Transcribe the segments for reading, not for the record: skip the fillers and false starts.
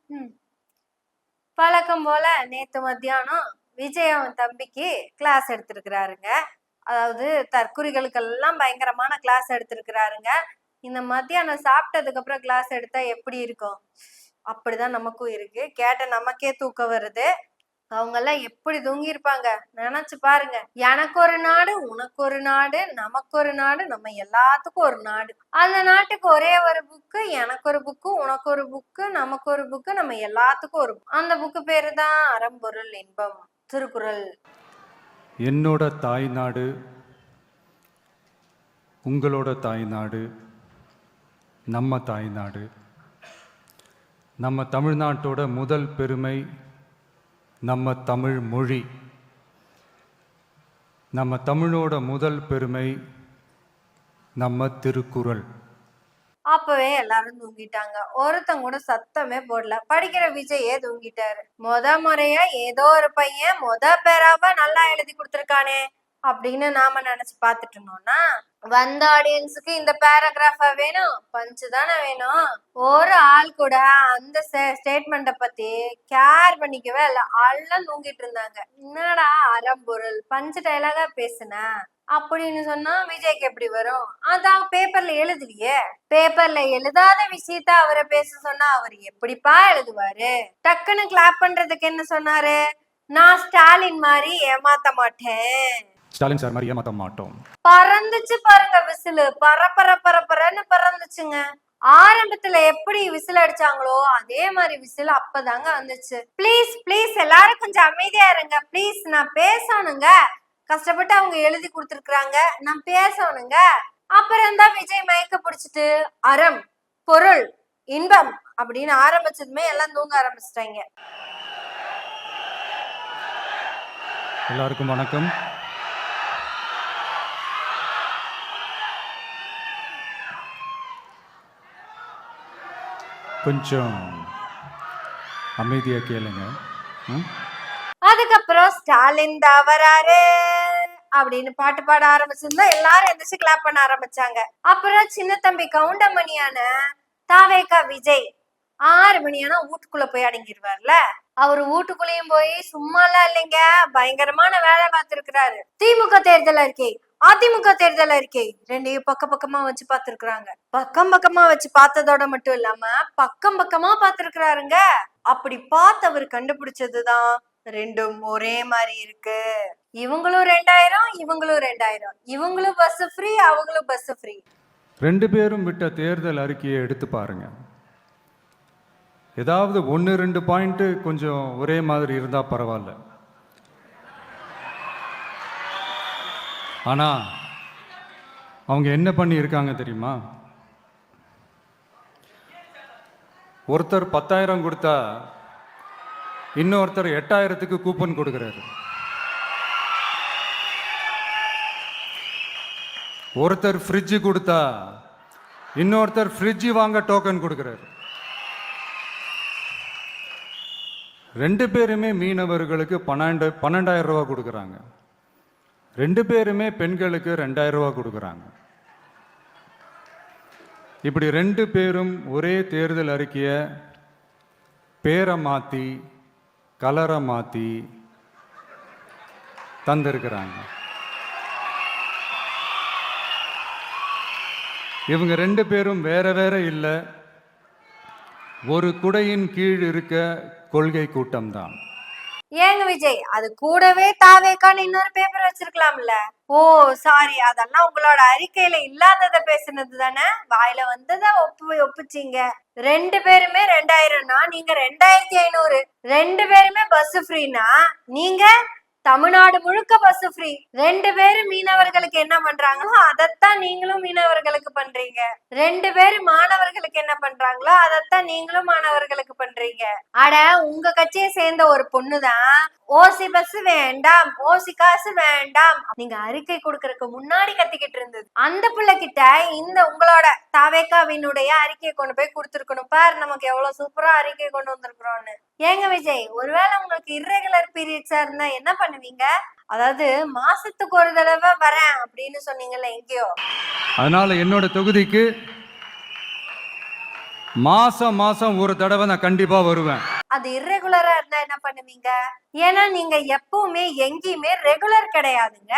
ம். வழக்கம் போல நேத்து மத்தியானம் விஜய் அவன் தம்பிக்கு கிளாஸ் எடுத்திருக்கிறாருங்க. அதாவது தற்குறிகளுக்கெல்லாம் பயங்கரமான கிளாஸ் எடுத்திருக்கிறாருங்க. இந்த மத்தியானம் சாப்பிட்டதுக்கு அப்புறம் கிளாஸ் எடுத்தா எப்படி இருக்கும்? அப்படிதான் நமக்கும் இருக்கு. கேட்ட நமக்கே தூக்கம் வருது. அவங்க எல்லாம் எப்படி தூங்கியிருப்பாங்க நினைச்சு பாருங்க. எனக்கு ஒரு நாடு, உனக்கு ஒரு நாடு, நமக்கு ஒரு நாடு, நம்ம எல்லாத்துக்கும் ஒரு நாடு. அந்த நாட்டுக்கு ஒரே ஒரு புக்கு, எனக்கு ஒரு புக்கு, உனக்கு ஒரு புக்கு, நமக்கு ஒரு புக்கு, நம்ம எல்லாத்துக்கும் ஒரு அந்த புக்கு பேரு தான் அறம்பொருள் இன்பம் திருக்குறள். என்னோட தாய்நாடு, உங்களோட தாய்நாடு, நம்ம தாய்நாடு. நம்ம தமிழ்நாட்டோட முதல் பெருமை நம்ம தமிழ் மொழி. நம்ம தமிழோட முதல் பெருமை நம்ம திருக்குறள். அப்பவே எல்லாரும் தூங்கிட்டாங்க. ஒருத்தங்க கூட சத்தமே போடல. படிக்கிற விஜயே தூங்கிட்டாரு. முறையா ஏதோ ஒரு பையன் பேராவ நல்லா எழுதி கொடுத்துருக்கானே அப்படின்னு நாம நினைச்சு பாத்துட்டு இருந்தோம்னா, வந்த ஆடியன்ஸுக்கு இந்த பேராகிராஃபா வேணும், பஞ்சு தானே வேணும். ஒரு ஆள் கூட அந்த ஸ்டேட்மெண்ட பத்தி கேர் பண்ணிக்கவே இல்ல. எல்லாம் தூங்கிட்டு இருந்தாங்க. என்னடா அறம்பொருள் பஞ்சு டைலாகா பேசுன அப்படின்னு சொன்னா விஜய்க்கு எப்படி வரும்? அதான் பேப்பர்ல எழுதலையே. பேப்பர்ல எழுதாத விஷயத்த அவரை பேச சொன்னா அவர் எப்படிப்பா எழுதுவாரு? டக்குன்னு கிளாப் பண்றதுக்கு என்ன சொன்னாரு? நான் ஸ்டாலின் மாதிரி ஏமாத்த மாட்டேன், ஸ்டாலின் சார் மாதிரி ஏமாத்த மாட்டோம். பறந்துச்சு பாருங்க விசிலு. பரப்பரன்னு பறந்துச்சுங்க. ஆரம்பத்துல எப்படி விசில் அடிச்சாங்களோ அதே மாதிரி விசில் அப்பதாங்க வந்துச்சு. ப்ளீஸ் ப்ளீஸ் எல்லாரும் கொஞ்சம் அமைதியா இருங்க ப்ளீஸ், நான் பேசணுங்க. கஷ்டப்பட்டு அவங்க எழுதி கொடுத்துருக்காங்க, நான் பேசணுங்க. அப்புறம் தான் விஜய் மயக்க பிடிச்சிட்டு அறம் பொருள் இன்பம் அப்படின்னு ஆரம்பிச்சதுமே எல்லாம் தூங்க ஆரம்பிச்சிட்டாங்க. எல்லாருக்கும் வணக்கம். கொஞ்சம் அமைதியா கேளுங்க. அதுக்கப்புறம் ஸ்டாலின் தவறாரு அப்படின்னு பாட்டு பாட ஆரம்பிச்சிருந்தா எல்லாரும் எந்திரிச்சு கிளாப் பண்ண ஆரம்பிச்சாங்க. அப்புறம் சின்ன தம்பி கவுண்டமணியான தாவேகா விஜய் 6 மணியானா வீட்டுக்குள்ள போய் அடங்கிடுவார்ல. அவரு வீட்டுக்குள்ளேயும் போய் சும்மாலாம் இல்லைங்க, பயங்கரமான வேலை பார்த்திருக்கிறாரு. திமுக தேர்தல் அறிக்கை, அதிமுக தேர்தல் அறிக்கை ரெண்டையும் பக்கமா வச்சு பார்த்திருக்கிறாங்க. பக்கமா வச்சு பார்த்ததோட மட்டும் இல்லாம பக்கமா பார்த்திருக்கிறாருங்க. அப்படி பார்த்து அவர் கண்டுபிடிச்சதுதான் ரெண்டும் ஒரே மாதிரி இருக்கு. இவங்களும் 2000, இவங்களும் 2000, இவங்களும் பஸ் ஃப்ரீ, அவங்களும் பஸ் ஃப்ரீ. ரெண்டு பேரும் விட்ட தேர்தல் அறிக்கையை எடுத்து பாருங்க. ஏதாவது 1-2 பாயிண்ட் கொஞ்சம் ஒரே மாதிரி இருந்தா பரவாயில்ல. ஆனா அவங்க என்ன பண்ணி இருக்காங்க தெரியுமா? ஒருத்தர் 10,000 கொடுத்தா இன்னொருத்தர் 8,000க்கு கூப்பன் கொடுக்கிறாரு. ஒருத்தர் ஃப்ரிட்ஜ் கொடுத்தா இன்னொருத்தர் ஃப்ரிட்ஜ் வாங்க டோக்கன் கொடுக்கிறாரு. ரெண்டு பேருமே மீனவர்களுக்கு 12,000 ரூபா கொடுக்குறாங்க. ரெண்டு பேருமே பெண்களுக்கு 2,000 ரூபா கொடுக்குறாங்க. இப்படி ரெண்டு பேரும் ஒரே தேர்தல் அறிக்கையை பேரை மாற்றி கலரை மாற்றி தந்திருக்கிறாங்க. இவங்க ரெண்டு பேரும் வேற இல்லை, ஒரு குடையின் கீழ் இருக்க கொள்கை கூட்டம் தான். ஏங்க விஜய், அது கூடவே தாவேக்கான்னு இன்னொரு பேப்பர் வச்சிருக்கலாம்ல. ஓ சாரி, அதெல்லாம் உங்களோட அறிக்கையில இல்லாதத பேசுனது தானே, வாயில வந்ததை ஒப்புச்சீங்க. ரெண்டு பேருமே 2000னா நீங்க 2500. ரெண்டு பேருமே பஸ் ஃப்ரீனா நீங்க தமிழ்நாடு முழுக்க பஸ் ஃப்ரீ. ரெண்டு பேரும் மீனவர்களுக்கு என்ன பண்றாங்களோ அதைத்தான் நீங்களும் மீனவர்களுக்கு பண்றீங்க. ரெண்டு பேரும் மாணவர்களுக்கு என்ன பண்றாங்களோ அதைத்தான் நீங்களும் மாணவர்களுக்கு பண்றீங்க. அட, உங்க கட்சியை சேர்ந்த ஒரு பொண்ணுதான் ஓசி பஸ் வேண்டாம், ஓசி காசு வேண்டாம் நீங்க அறிக்கை கொடுக்கறதுக்கு முன்னாடி கத்திக்கிட்டு இருந்தது. அந்த பிள்ளை கிட்ட இந்த உங்களோட தாவேக்காவினுடைய அறிக்கையை கொண்டு போய் கொடுத்துருக்கணும். பாரு நமக்கு எவ்வளவு சூப்பரா அறிக்கை கொண்டு வந்திருக்கிறோம்னு. ஏங்க விஜய், ஒருவேளை உங்களுக்கு இர்ரெகுலர் பீரியட்ஸா இருந்தா என்ன பண்ணுவீங்க? அதாவது மாசத்துக்கு ஒரு தடவை வரேன் அப்படின்னு சொன்னீங்கல்ல எங்கேயோ, அதனால என்னோட தொகுதிக்கு மாசம் மாசம் ஒரு தடவை நான் கண்டிப்பா வருவேன். அது இர்ரெகுலரா இருந்தா என்ன பண்ணுவீங்க? ஏன்னா நீங்க எப்பவுமே எங்கேயுமே ரெகுலர் கிடையாதுங்க.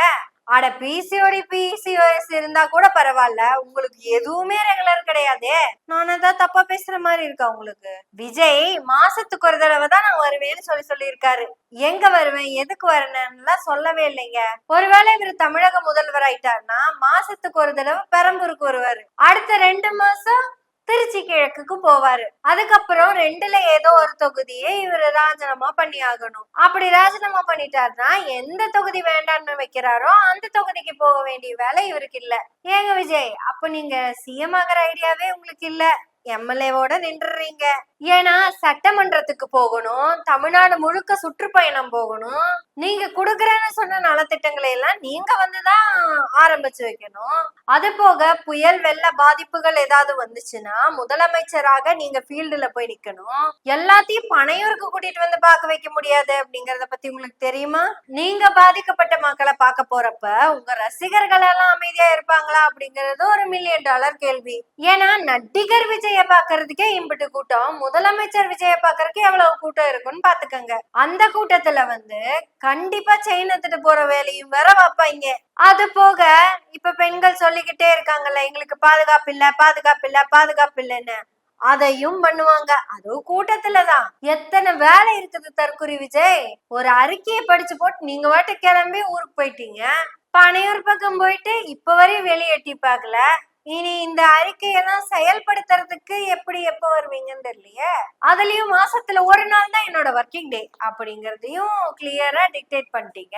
அட பிசிஓஎஸ் இருந்தா கூட பரவாயில்ல, உங்களுக்கு எதுவுமே ரெகுலர் கிடையாதே. நான் ஏதாவது தப்பா பேசுற மாதிரி இருக்கா உங்களுக்கு? விஜய் மாசத்துக்கு ஒரு தடவை தான் நான் வருவேன்னு சொல்லியிருக்காரு. எங்க வருவேன், எதுக்கு வரணும்னு சொல்லவே இல்லைங்க. ஒருவேளை இவர் தமிழக முதல்வர் ஆயிட்டாருன்னா மாசத்துக்கு ஒரு தடவை பெரம்பூருக்கு வருவாரு. அடுத்த 2 மாசம் திருச்சி கிழக்குக்கு போவாரு. அதுக்கப்புறம் 2ல ஏதோ ஒரு தொகுதியை இவர் ராஜினாமா பண்ணி ஆகணும். அப்படி ராஜினாமா பண்ணிட்டாருன்னா எந்த தொகுதி வேண்டாம்னு வைக்கிறாரோ அந்த தொகுதிக்கு போக வேண்டிய வேலை இவருக்கு இல்ல. ஏங்க விஜய், அப்ப நீங்க சிஎம் ஆகிற ஐடியாவே உங்களுக்கு இல்ல, எம்எல்ஏவோட நின்றுறீங்க. ஏன்னா சட்டமன்றத்துக்கு போகணும், தமிழ்நாடு முழுக்க சுற்றுப்பயணம் போகணும். நீங்க குடுக்கறேன்னு சொன்ன நலத்திட்டங்களை எல்லாம் நீங்க வந்துதான் ஆரம்பிச்சு வைக்கணும். அது போக புயல் வெள்ள பாதிப்புகள் ஏதாவது வந்துச்சுன்னா முதலமைச்சராக நீங்க ஃபீல்டுல போய் நிக்கணும். எல்லாத்தையும் பனையூருக்கு கூட்டிட்டு வந்து பார்க்க வைக்க முடியாது அப்படிங்கறத பத்தி உங்களுக்கு தெரியுமா? நீங்க பாதிக்கப்பட்ட மக்களை பார்க்க போறப்ப உங்க ரசிகர்கள் எல்லாம் அமைதியா இருப்பாங்களா அப்படிங்கறது ஒரு $1 மில்லியன் கேள்வி. ஏன்னா நடிகர் விஜய பாக்குறதுக்கே இம்பிட்டு கூட்டம், முதலமைச்சர் விஜய பாக்குறதுக்கு எவ்வளவு கூட்டம் இருக்குன்னு பாத்துக்கங்க. அந்த கூட்டத்துல கண்டிப்பா செயின் எடுத்துட்டு போற வேலையும் வேற வைப்பாங்க. அது போக இப்ப பெண்கள் சொல்லிக்கிட்டே இருக்காங்கல்ல, எங்களுக்கு பாதுகாப்பு இல்லைன்னு, அதையும் பண்ணுவாங்க. அதுவும் கூட்டத்துலதான். எத்தனை வேலை இருக்குது தற்கொலை விஜய். ஒரு அறிக்கையை படிச்சு போட்டு நீங்க வாட்டு கிளம்பி ஊருக்கு போயிட்டீங்க. பனையூர் பக்கம் போயிட்டு இப்ப வரையும் வெளியேட்டி பாக்கல. இனி இந்த அறிக்கையெல்லாம் செயல்படுத்துறதுக்கு எப்ப வருவீங்கன்னு தெரியலையே. அதுலயும் மாசத்துல ஒரு நாள் தான் என்னோட ஒர்க்கிங் டே அப்படிங்கறதையும் கிளியரா டிக்டேட் பண்ணிட்டீங்க.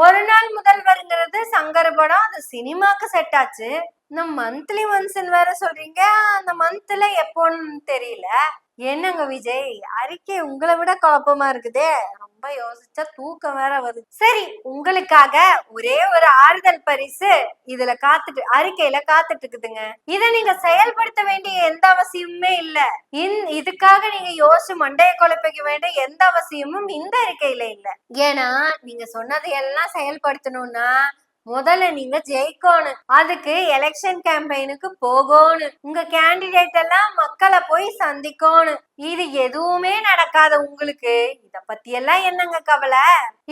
ஒரு நாள் முதல்வருங்கிறது சங்கர் படம், அது சினிமாக்கு செட் ஆச்சு. இந்த மந்த்லி ஒன்ஸ் வேற சொல்றீங்க, அந்த மந்த்ல எப்போன்னு தெரியல. என்னங்க விஜய், அறிக்கை உங்களை விட குழப்பமா இருக்குதே. ரொம்ப யோசிச்சா தூக்கம் வேற வருது. சரி, உங்களுக்காக ஒரே ஒரு ஆறுதல் பரிசு இதுல அறிக்கையில காத்துட்டு இருக்குதுங்க. இத நீங்க செயல்படுத்த வேண்டிய எந்த அவசியமுமே இல்ல. இதுக்காக நீங்க யோசிச்சு மண்டைய குழப்பிக்க வேண்டிய எந்த அவசியமும் இந்த அறிக்கையில இல்ல. ஏன்னா நீங்க சொன்னதை எல்லாம் செயல்படுத்தணும்னா முதல்ல நீங்க ஜெயிக்கணும். அதுக்கு எலெக்ஷன் கேம்பெயினுக்கு போகணும். உங்க கேண்டிடேட் எல்லாம் மக்களை போய் சந்திக்கணும். இது எதுவுமே நடக்காத உங்களுக்கு இத பத்தி எல்லாம் என்னங்க கவலை?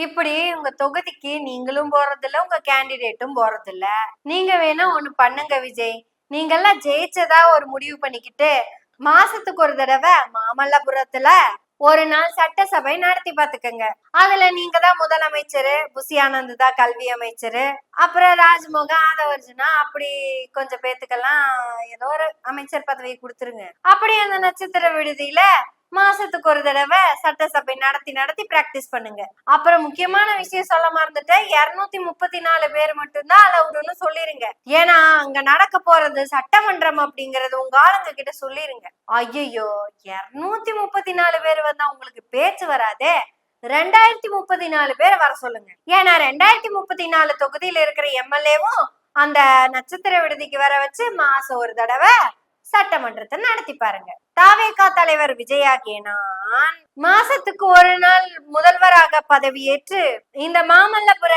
இப்படி உங்க தொகுதிக்கு நீங்களும் போறதில்ல, உங்க கேண்டிடேட்டும் போறதில்ல. நீங்க வேணா ஒண்ணு பண்ணுங்க விஜய், நீங்கெல்லாம் ஜெயிச்சதா ஒரு முடிவு பண்ணிக்கிட்டு மாசத்துக்கு ஒரு தடவை மாமல்லபுரத்துல ஒரு நாள் சட்டசபை நடத்தி பாத்துக்கங்க. அதுல நீங்க தான் முதலமைச்சரு, புசி ஆனந்த் தான் கல்வி அமைச்சரு, அப்புறம் ராஜ்மோகன் ஆதவர்ஜுனா, அப்படி கொஞ்சம் பேத்துக்கெல்லாம் ஏதோ ஒரு அமைச்சர் பதவியை கொடுத்துருங்க. அப்படி அந்த நட்சத்திர விடுதியில மாசத்துக்கு ஒரு தடவை சட்டசபை நடத்தி பிராக்டிஸ் பண்ணுங்க. அப்புறம் முக்கியமான விஷயம் சொல்ல மறந்துட்டேன், 234 பேர் மட்டும்தான் அலவுடுன்னு சொல்லிருங்க. ஏன்னா அங்க நடக்க போறது சட்டமன்றம் அப்படிங்கறது உங்க ஆளுங்க கிட்ட சொல்லிருங்க. ஐயோ, 234 பேர் வந்தா உங்களுக்கு பேச்சு வராதே, 2034 பேர் வர சொல்லுங்க. ஏன்னா 2034 தொகுதியில இருக்கிற எம்எல்ஏவும் அந்த நட்சத்திர விடுதிக்கு வர வச்சு மாசம் ஒரு தடவை சட்டமன்றத்தை நடத்தி பாருங்க. தாவேகா தலைவர் விஜயாகிய நான் மாசத்துக்கு ஒரு நாள் முதல்வராக பதவியேற்று இந்த மாமல்லபுர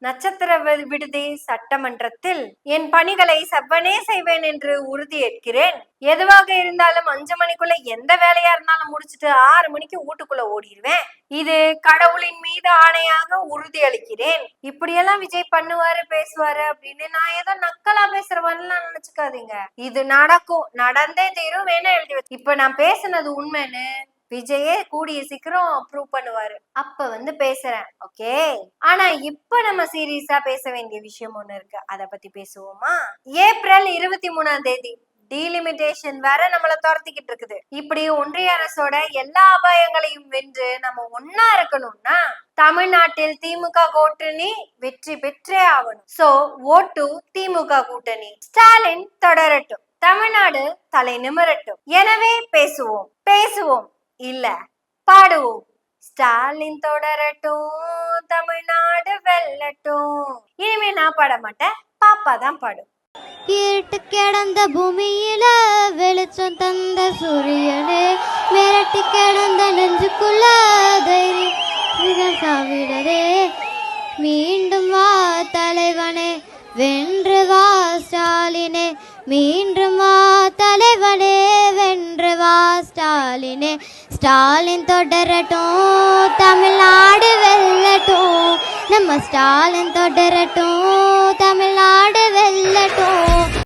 நட்சத்திர விடுதி சட்டமன்றத்தில் என் பணிகளை செவ்வனே செய்வேன் என்று உறுதியேற்கிறேன். எதுவாக இருந்தாலும் 5 மணிக்குள்ள எந்த வேலையா இருந்தாலும் முடிச்சுட்டு 6 மணிக்கு வீட்டுக்குள்ள ஓடிடுவேன். இது கடவுளின் மீது ஆணையாக உறுதி அளிக்கிறேன். இப்படியெல்லாம் விஜய் பண்ணுவாரு பேசுவாரு அப்படின்னு நான் ஏதோ நக்கலா பேசுறவன்லாம் நினைச்சுக்காதீங்க. இது நடக்கும், நடந்தே தீரும். வேணா எழுதி இப்ப நான் பேசுனது உண்மைன்னு விஜயே கூடிய சீக்கிரம் ப்ரூவ் பண்ணுவாரு. அப்ப பேசுறேன், ஓகே? ஆனா இப்ப நம்ம சீரியஸா பேச வேண்டிய விஷயம் ஒண்ணு இருக்கு, அத பத்தி பேசுவோமா? ஏப்ரல் 23ஆம் தேதி டீலிமிட்டேஷன் வேற நம்மள துரத்திக்கிட்டு இருக்குது. இப்படி ஒன்றிய அரசோட எல்லா அபாயங்களையும் வென்று நம்ம ஒன்னா இருக்கணும்னா தமிழ்நாட்டில் திமுக கூட்டணி வெற்றி பெற்றே ஆகணும். சோ ஓட்டு திமுக கூட்டணி. ஸ்டாலின் தொடரட்டும், தமிழ்நாடு தலை நிமிரட்டும். எனவே பேசுவோம் இல்ல பாடுவோம். ஸ்டாலின் தொடரட்டும், தமிழ்நாடு வெல்லட்டும். இனிமே நான் பாட மாட்டேன், பாப்பா தான் பாடும். இருட்டு கிடந்த பூமியில வெளிச்சம் தந்த சூரியனே, மிரட்டி கிடந்த நெஞ்சுக்குள்ள தைரியம் சாவிடரே. மீண்டும் வா தலைவனே, வென்று வா ஸ்டாலினே, மீண்டும் வா தலைவனே, வென்று ஸ்டாலின் தொடரட்டும் தமிழ்நாடு வெல்லட்டும் நம்ம ஸ்டாலின் தொடரட்டும்